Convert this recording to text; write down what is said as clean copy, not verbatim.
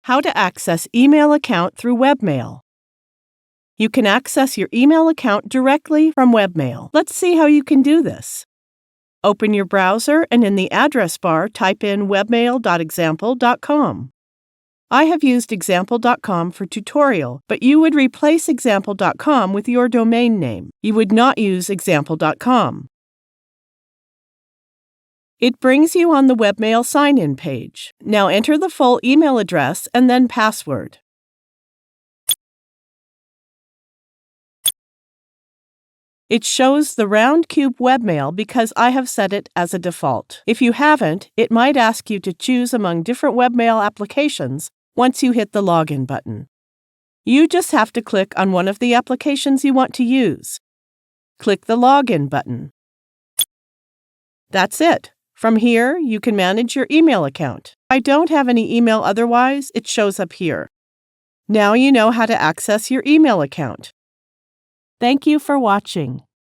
How to access email account through Webmail. You can access your email account directly from Webmail. Let's see how you can do this. Open your browser and in the address bar type in webmail.example.com. I have used example.com for tutorial, but you would replace example.com with your domain name. You would not use example.com. It brings you on the Webmail sign-in page. Now enter the full email address and then password. It shows the round cube webmail because I have set it as a default. If you haven't, it might ask you to choose among different webmail applications once you hit the login button. You just have to click on one of the applications you want to use. Click the login button. That's it. From here, you can manage your email account. If I don't have any email otherwise, it shows up here. Now you know how to access your email account. Thank you for watching.